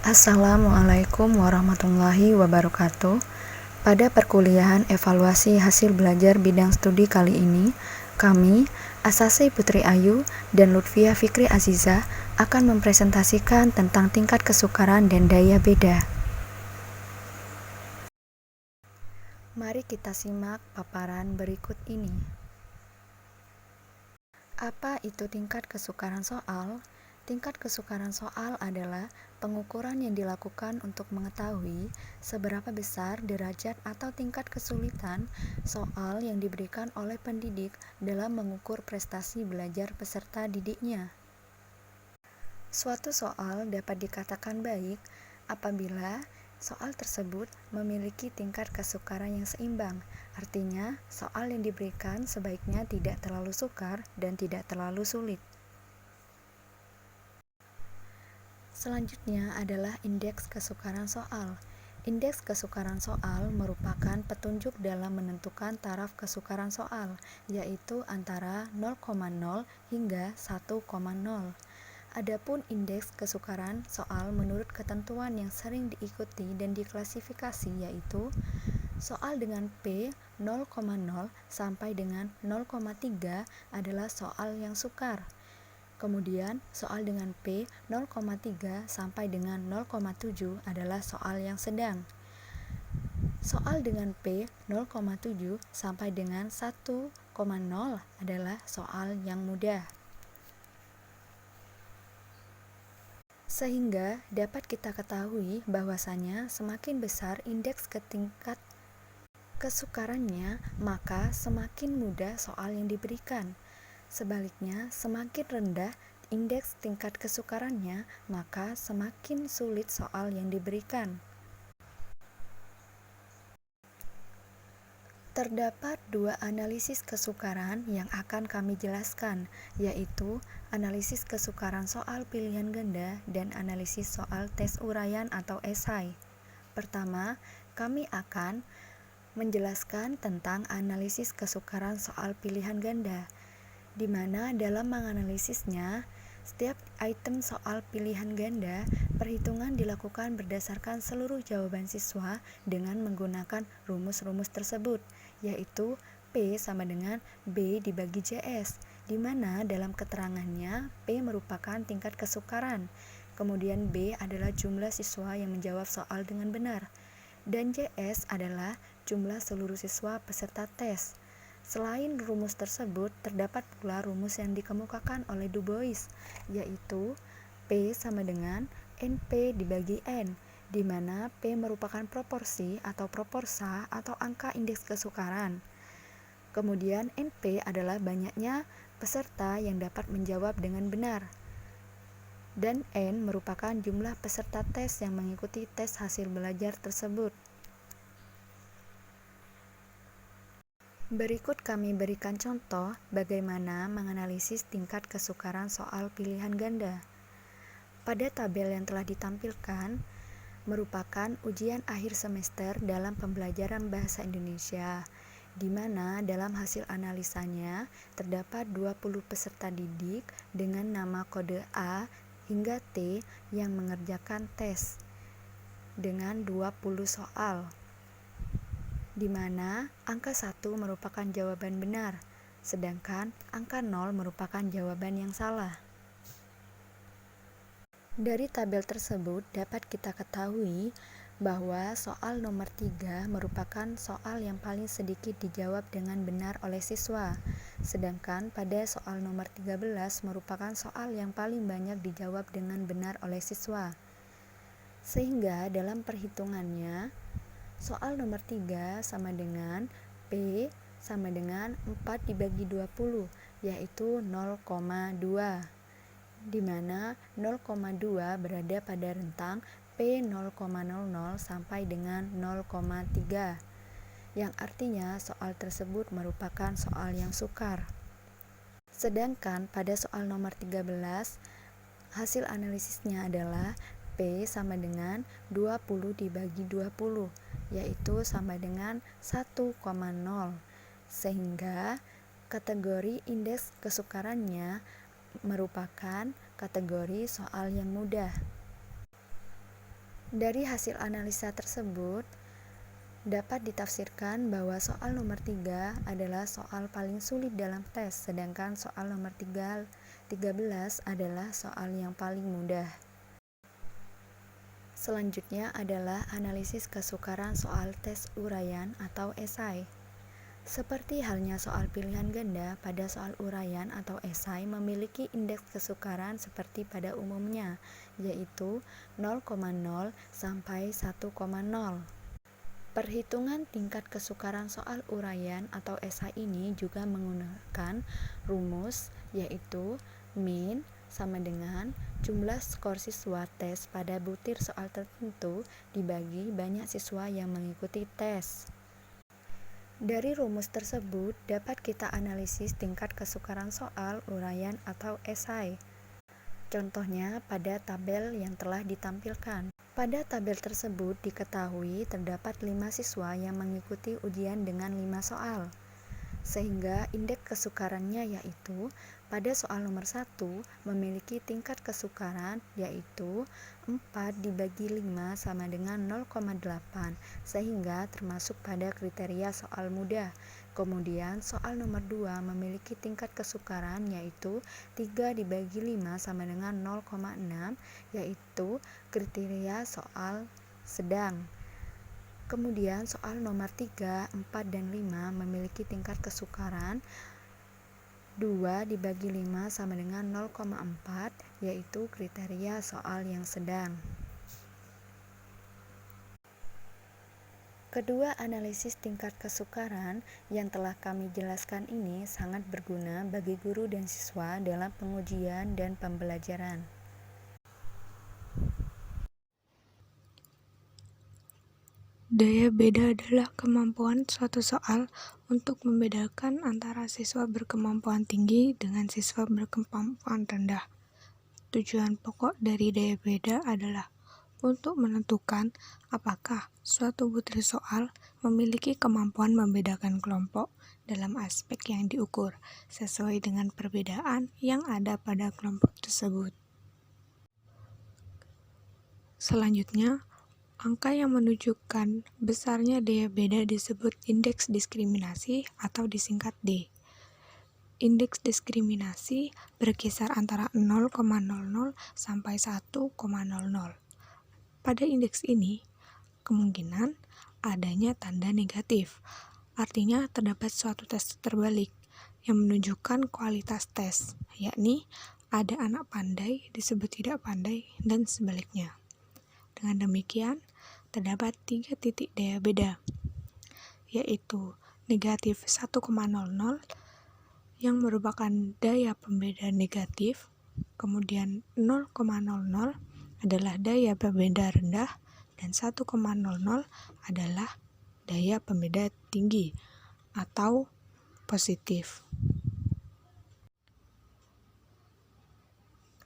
Assalamualaikum warahmatullahi wabarakatuh. Pada perkuliahan evaluasi hasil belajar bidang studi kali ini, kami, Asasi Putri Ayu dan Lutfia Fikri Aziza, akan mempresentasikan tentang tingkat kesukaran dan daya beda. Mari kita simak paparan berikut ini. Apa itu tingkat kesukaran soal? Tingkat kesukaran soal adalah pengukuran yang dilakukan untuk mengetahui seberapa besar derajat atau tingkat kesulitan soal yang diberikan oleh pendidik dalam mengukur prestasi belajar peserta didiknya. Suatu soal dapat dikatakan baik apabila soal tersebut memiliki tingkat kesukaran yang seimbang. Artinya, soal yang diberikan sebaiknya tidak terlalu sukar dan tidak terlalu sulit. Selanjutnya adalah indeks kesukaran soal. Indeks kesukaran soal merupakan petunjuk dalam menentukan taraf kesukaran soal, yaitu antara 0,0 hingga 1,0. Adapun indeks kesukaran soal menurut ketentuan yang sering diikuti dan diklasifikasi yaitu soal dengan P 0,0 sampai dengan 0,3 adalah soal yang sukar. Kemudian, soal dengan P 0,3 sampai dengan 0,7 adalah soal yang sedang. Soal dengan P 0,7 sampai dengan 1,0 adalah soal yang mudah. Sehingga dapat kita ketahui bahwasanya semakin besar indeks tingkat kesukarannya, maka semakin mudah soal yang diberikan. Sebaliknya, semakin rendah indeks tingkat kesukarannya, maka semakin sulit soal yang diberikan. Terdapat dua analisis kesukaran yang akan kami jelaskan, yaitu analisis kesukaran soal pilihan ganda dan analisis soal tes uraian atau esai. Pertama, kami akan menjelaskan tentang analisis kesukaran soal pilihan ganda, di mana dalam menganalisisnya, setiap item soal pilihan ganda, perhitungan dilakukan berdasarkan seluruh jawaban siswa dengan menggunakan rumus-rumus tersebut, yaitu P sama dengan B dibagi JS, di mana dalam keterangannya P merupakan tingkat kesukaran, kemudian B adalah jumlah siswa yang menjawab soal dengan benar, dan JS adalah jumlah seluruh siswa peserta tes. Selain rumus tersebut, terdapat pula rumus yang dikemukakan oleh Du Bois, yaitu P sama dengan NP dibagi N, di mana P merupakan proporsi atau proporsa atau angka indeks kesukaran. Kemudian NP adalah banyaknya peserta yang dapat menjawab dengan benar. Dan N merupakan jumlah peserta tes yang mengikuti tes hasil belajar tersebut. Berikut kami berikan contoh bagaimana menganalisis tingkat kesukaran soal pilihan ganda. Pada tabel yang telah ditampilkan, merupakan ujian akhir semester dalam pembelajaran Bahasa Indonesia, di mana dalam hasil analisanya terdapat 20 peserta didik dengan nama kode A hingga T yang mengerjakan tes dengan 20 soal, di mana angka 1 merupakan jawaban benar, sedangkan angka 0 merupakan jawaban yang salah. Dari tabel tersebut dapat kita ketahui bahwa soal nomor 3 merupakan soal yang paling sedikit dijawab dengan benar oleh siswa, sedangkan pada soal nomor 13 merupakan soal yang paling banyak dijawab dengan benar oleh siswa. Sehingga dalam perhitungannya, soal nomor 3 sama dengan P sama dengan 4 dibagi 20, yaitu 0,2, di mana 0,2 berada pada rentang P 0,00 sampai dengan 0,3, yang artinya soal tersebut merupakan soal yang sukar. Sedangkan pada soal nomor 13, hasil analisisnya adalah P sama dengan 20 dibagi 20, yaitu sama dengan 1,0, sehingga kategori indeks kesukarannya merupakan kategori soal yang mudah. Dari hasil analisa tersebut, dapat ditafsirkan bahwa soal nomor 3 adalah soal paling sulit dalam tes, sedangkan soal nomor 13 adalah soal yang paling mudah. Selanjutnya adalah analisis kesukaran soal tes uraian atau esai. Seperti halnya soal pilihan ganda, pada soal uraian atau esai memiliki indeks kesukaran seperti pada umumnya, yaitu 0,0 sampai 1,0. Perhitungan tingkat kesukaran soal uraian atau esai ini juga menggunakan rumus, yaitu min sama dengan jumlah skor siswa tes pada butir soal tertentu dibagi banyak siswa yang mengikuti tes. Dari rumus tersebut dapat kita analisis tingkat kesukaran soal uraian atau esai. Contohnya pada tabel yang telah ditampilkan. Pada tabel tersebut diketahui terdapat 5 siswa yang mengikuti ujian dengan 5 soal. Sehingga indeks kesukarannya yaitu pada soal nomor 1 memiliki tingkat kesukaran yaitu 4 dibagi 5 sama dengan 0,8, sehingga termasuk pada kriteria soal mudah. Kemudian soal nomor 2 memiliki tingkat kesukaran yaitu 3 dibagi 5 sama dengan 0,6, yaitu kriteria soal sedang. Kemudian soal nomor 3, 4, dan 5 memiliki tingkat kesukaran 2 dibagi 5 sama dengan 0,4, yaitu kriteria soal yang sedang. Kedua analisis tingkat kesukaran yang telah kami jelaskan ini sangat berguna bagi guru dan siswa dalam pengujian dan pembelajaran. Daya beda adalah kemampuan suatu soal untuk membedakan antara siswa berkemampuan tinggi dengan siswa berkemampuan rendah. Tujuan pokok dari daya beda adalah untuk menentukan apakah suatu butir soal memiliki kemampuan membedakan kelompok dalam aspek yang diukur sesuai dengan perbedaan yang ada pada kelompok tersebut. Selanjutnya, angka yang menunjukkan besarnya daya beda disebut indeks diskriminasi atau disingkat D. Indeks diskriminasi berkisar antara 0,00 sampai 1,00. Pada indeks ini, kemungkinan adanya tanda negatif, artinya terdapat suatu tes terbalik yang menunjukkan kualitas tes, yakni ada anak pandai disebut tidak pandai dan sebaliknya. Dengan demikian, terdapat 3 titik daya beda, yaitu negatif 1,00 yang merupakan daya pembeda negatif, kemudian 0,00 adalah daya pembeda rendah, dan 1,00 adalah daya pembeda tinggi atau positif.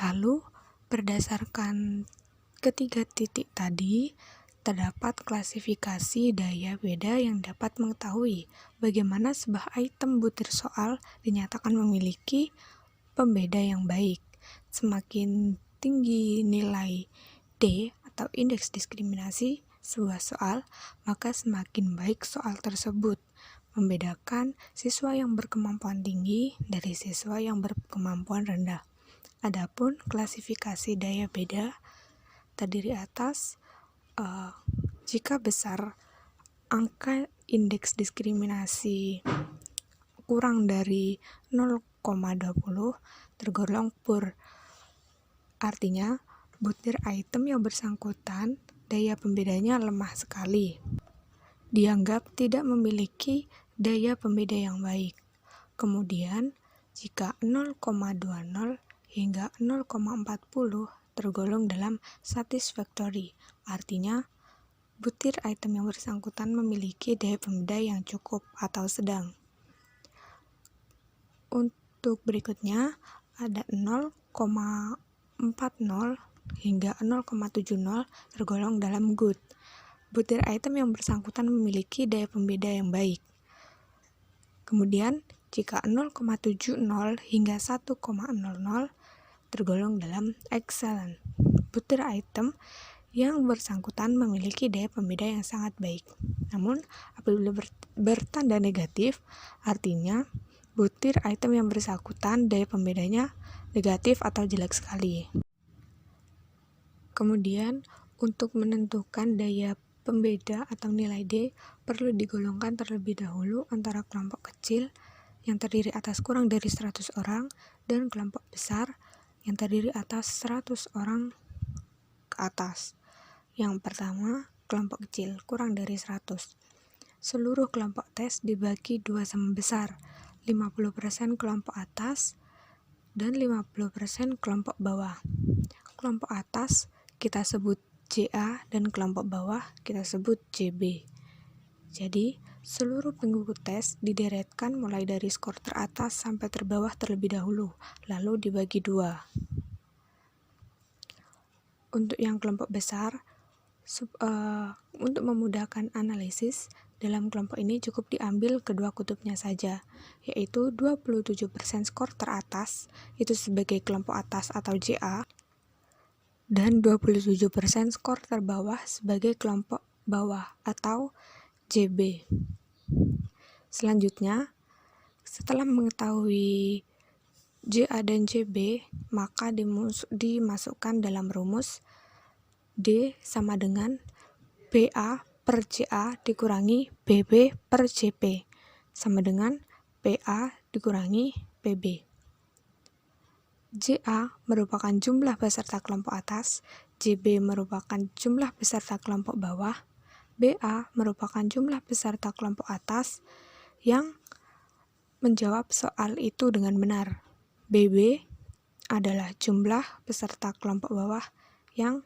Lalu, berdasarkan ketiga titik tadi, terdapat klasifikasi daya beda yang dapat mengetahui bagaimana sebuah item butir soal dinyatakan memiliki pembeda yang baik. Semakin tinggi nilai D atau indeks diskriminasi sebuah soal, maka semakin baik soal tersebut membedakan siswa yang berkemampuan tinggi dari siswa yang berkemampuan rendah. Adapun klasifikasi daya beda terdiri atas jika besar angka indeks diskriminasi kurang dari 0,20 tergolong poor. Artinya, butir item yang bersangkutan daya pembedanya lemah sekali. Dianggap tidak memiliki daya pembeda yang baik. Kemudian, jika 0,20 hingga 0,40 tergolong dalam satisfactory, artinya butir item yang bersangkutan memiliki daya pembeda yang cukup atau sedang. Untuk berikutnya ada 0,40 hingga 0,70 tergolong dalam good. Butir item yang bersangkutan memiliki daya pembeda yang baik. Kemudian jika 0,70 hingga 1,00 tergolong dalam excellent. Butir item yang bersangkutan memiliki daya pembeda yang sangat baik. Namun, apabila bertanda negatif, artinya butir item yang bersangkutan daya pembedanya negatif atau jelek sekali. Kemudian, untuk menentukan daya pembeda atau nilai D, perlu digolongkan terlebih dahulu antara kelompok kecil yang terdiri atas kurang dari 100 orang dan kelompok besar yang terdiri atas 100 orang ke atas. Yang pertama, kelompok kecil kurang dari 100. Seluruh kelompok tes dibagi dua sama besar, 50% kelompok atas dan 50% kelompok bawah. Kelompok atas kita sebut JA dan kelompok bawah kita sebut JB. Jadi, seluruh pengikut tes dideretkan mulai dari skor teratas sampai terbawah terlebih dahulu, lalu dibagi dua. Untuk yang kelompok besar, untuk memudahkan analisis, dalam kelompok ini cukup diambil kedua kutubnya saja, yaitu 27% skor teratas, itu sebagai kelompok atas atau JA, dan 27% skor terbawah sebagai kelompok bawah atau JB. Selanjutnya, setelah mengetahui JA dan JB, maka dimasukkan dalam rumus D sama dengan BA per JA dikurangi BB per JP sama dengan PA dikurangi PB. JA merupakan jumlah peserta kelompok atas, JB merupakan jumlah peserta kelompok bawah, BA merupakan jumlah peserta kelompok atas yang menjawab soal itu dengan benar. BB adalah jumlah peserta kelompok bawah yang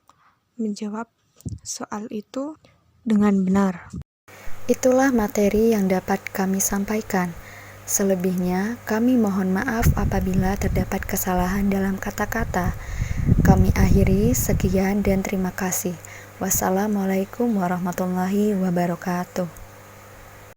menjawab soal itu dengan benar. Itulah materi yang dapat kami sampaikan. Selebihnya, kami mohon maaf apabila terdapat kesalahan dalam kata-kata. Kami akhiri, sekian dan terima kasih. Wassalamualaikum warahmatullahi wabarakatuh.